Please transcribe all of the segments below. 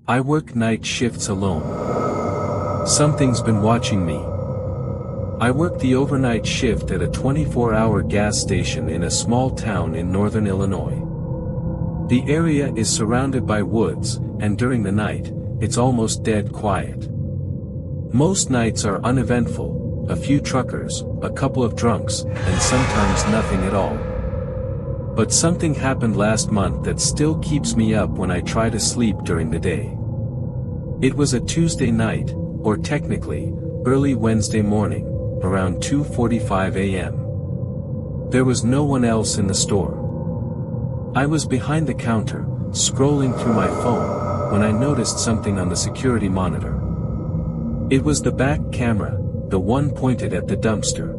I work night shifts alone. Something's been watching me. I work the overnight shift at a 24-hour gas station in a small town in northern Illinois. The area is surrounded by woods, and during the night, it's almost dead quiet. Most nights are uneventful, a few truckers, a couple of drunks, and sometimes nothing at all. But something happened last month that still keeps me up when I try to sleep during the day. It was a Tuesday night, or technically, early Wednesday morning, around 2:45 a.m. There was no one else in the store. I was behind the counter, scrolling through my phone, when I noticed something on the security monitor. It was the back camera, the one pointed at the dumpster.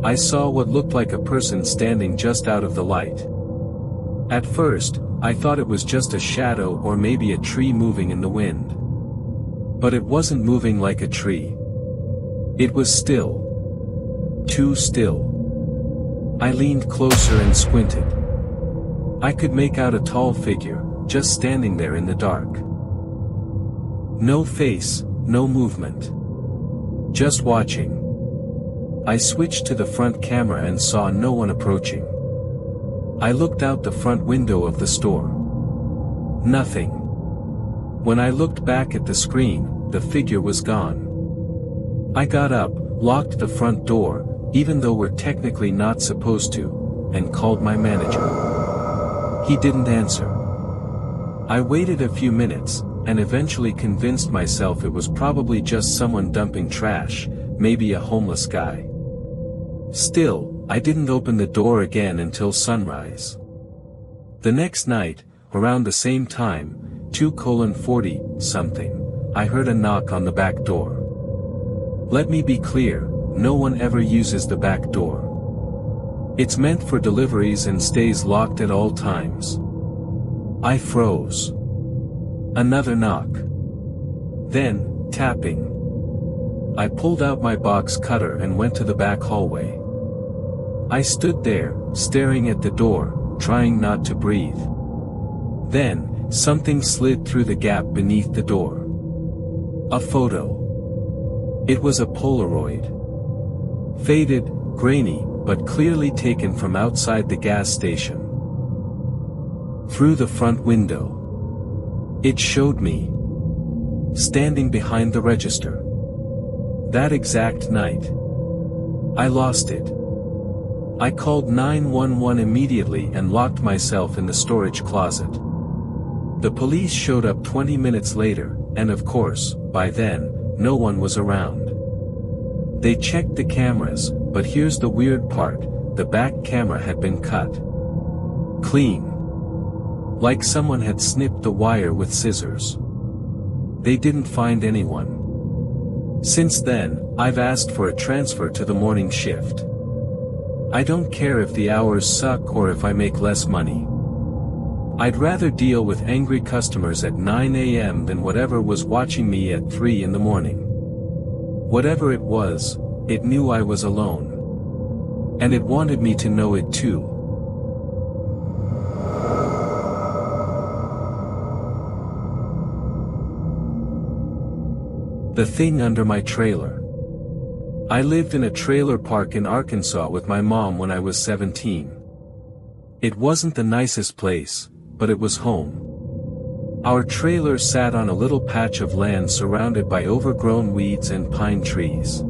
I saw what looked like a person standing just out of the light. At first, I thought it was just a shadow or maybe a tree moving in the wind. But it wasn't moving like a tree. It was still. Too still. I leaned closer and squinted. I could make out a tall figure, just standing there in the dark. No face, no movement. Just watching. I switched to the front camera and saw no one approaching. I looked out the front window of the store. Nothing. When I looked back at the screen, the figure was gone. I got up, locked the front door, even though we're technically not supposed to, and called my manager. He didn't answer. I waited a few minutes, and eventually convinced myself it was probably just someone dumping trash, maybe a homeless guy. Still, I didn't open the door again until sunrise. The next night, around the same time, 2:40 something, I heard a knock on the back door. Let me be clear, no one ever uses the back door. It's meant for deliveries and stays locked at all times. I froze. Another knock. Then, tapping. I pulled out my box cutter and went to the back hallway. I stood there, staring at the door, trying not to breathe. Then, something slid through the gap beneath the door. A photo. It was a Polaroid. Faded, grainy, but clearly taken from outside the gas station. Through the front window. It showed me. Standing behind the register. That exact night. I lost it. I called 911 immediately and locked myself in the storage closet. The police showed up 20 minutes later, and of course, by then, no one was around. They checked the cameras, but here's the weird part, the back camera had been cut. Clean. Like someone had snipped the wire with scissors. They didn't find anyone. Since then, I've asked for a transfer to the morning shift. I don't care if the hours suck or if I make less money. I'd rather deal with angry customers at 9 a.m. than whatever was watching me at 3 in the morning. Whatever it was, it knew I was alone. And it wanted me to know it too. The thing under my trailer. I lived in a trailer park in Arkansas with my mom when I was 17. It wasn't the nicest place, but it was home. Our trailer sat on a little patch of land surrounded by overgrown weeds and pine trees.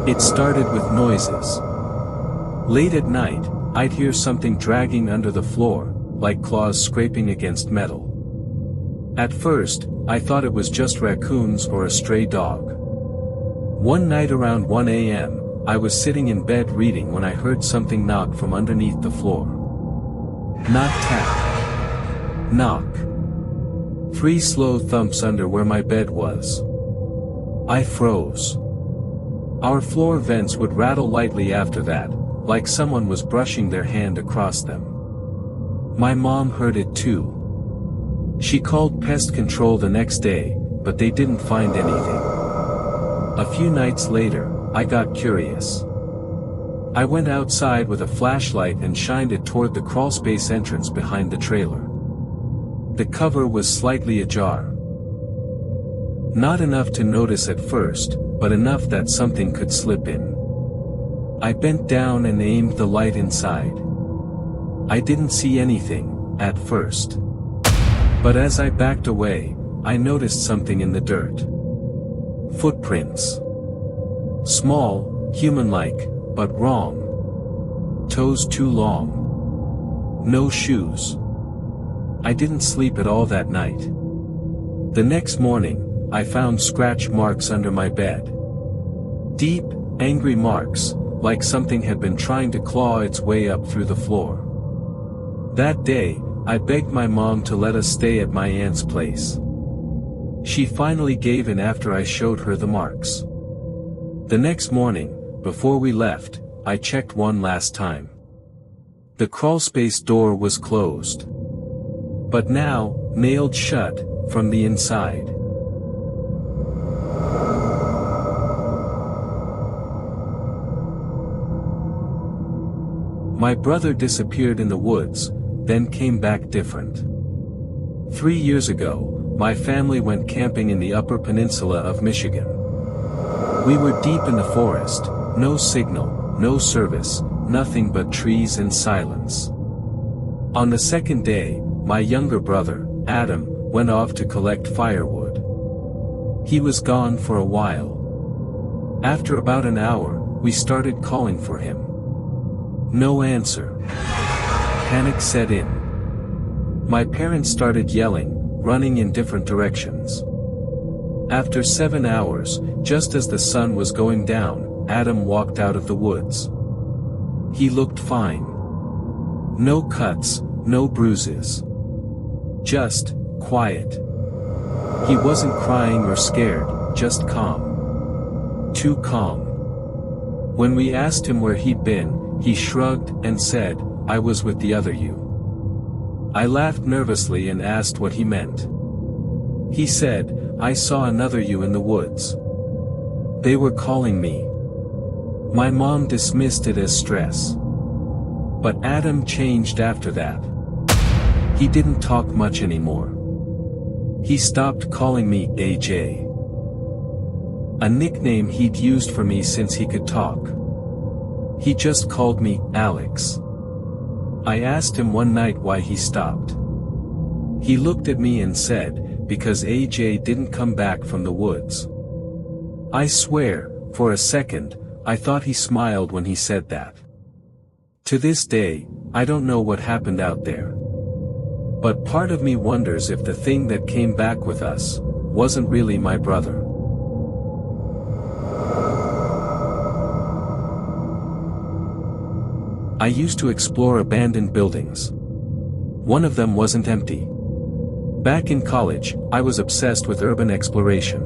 It started with noises. Late at night, I'd hear something dragging under the floor, like claws scraping against metal. At first, I thought it was just raccoons or a stray dog. One night around 1 a.m., I was sitting in bed reading when I heard something knock from underneath the floor. Not tap. Knock. 3 slow thumps under where my bed was. I froze. Our floor vents would rattle lightly after that, like someone was brushing their hand across them. My mom heard it too. She called pest control the next day, but they didn't find anything. A few nights later, I got curious. I went outside with a flashlight and shined it toward the crawlspace entrance behind the trailer. The cover was slightly ajar. Not enough to notice at first, but enough that something could slip in. I bent down and aimed the light inside. I didn't see anything, at first. But as I backed away, I noticed something in the dirt. Footprints. Small, human-like, but wrong. Toes too long. No shoes. I didn't sleep at all that night. The next morning, I found scratch marks under my bed. Deep, angry marks, like something had been trying to claw its way up through the floor. That day, I begged my mom to let us stay at my aunt's place. She finally gave in after I showed her the marks. The next morning, before we left, I checked one last time. The crawlspace door was closed. But now, nailed shut, from the inside. My brother disappeared in the woods, then came back different. 3 years ago, my family went camping in the Upper Peninsula of Michigan. We were deep in the forest, no signal, no service, nothing but trees and silence. On the second day, my younger brother, Adam, went off to collect firewood. He was gone for a while. After about an hour, we started calling for him. No answer. Panic set in. My parents started yelling, running in different directions. After 7 hours, just as the sun was going down, Adam walked out of the woods. He looked fine. No cuts, no bruises. Just, quiet. He wasn't crying or scared, just calm. Too calm. When we asked him where he'd been, he shrugged and said, "I was with the other you." I laughed nervously and asked what he meant. He said, "I saw another you in the woods. They were calling me." My mom dismissed it as stress. But Adam changed after that. He didn't talk much anymore. He stopped calling me AJ. A nickname he'd used for me since he could talk. He just called me Alex. I asked him one night why he stopped. He looked at me and said, "Because AJ didn't come back from the woods." I swear, for a second, I thought he smiled when he said that. To this day, I don't know what happened out there. But part of me wonders if the thing that came back with us wasn't really my brother. I used to explore abandoned buildings. One of them wasn't empty. Back in college, I was obsessed with urban exploration.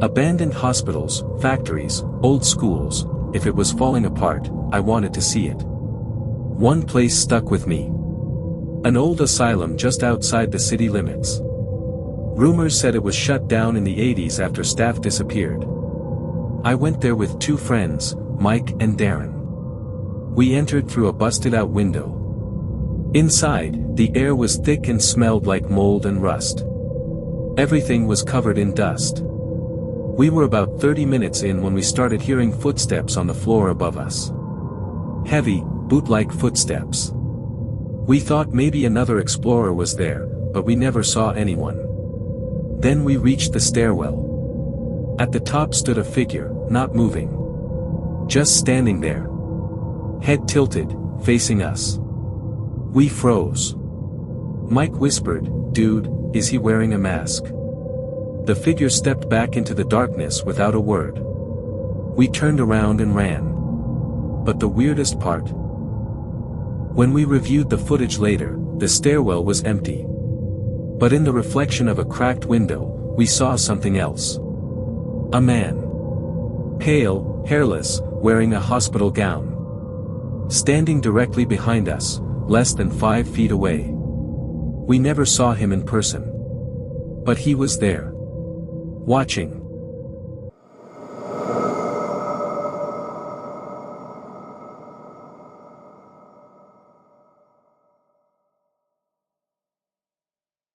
Abandoned hospitals, factories, old schools, if it was falling apart, I wanted to see it. One place stuck with me. An old asylum just outside the city limits. Rumors said it was shut down in the 80s after staff disappeared. I went there with 2 friends, Mike and Darren. We entered through a busted-out window. Inside, the air was thick and smelled like mold and rust. Everything was covered in dust. We were about 30 minutes in when we started hearing footsteps on the floor above us. Heavy, boot-like footsteps. We thought maybe another explorer was there, but we never saw anyone. Then we reached the stairwell. At the top stood a figure, not moving. Just standing there. Head tilted, facing us. We froze. Mike whispered, "Dude, is he wearing a mask?" The figure stepped back into the darkness without a word. We turned around and ran. But the weirdest part. When we reviewed the footage later, the stairwell was empty. But in the reflection of a cracked window, we saw something else. A man. Pale, hairless, wearing a hospital gown. Standing directly behind us, less than 5 feet away. We never saw him in person. But he was there. Watching.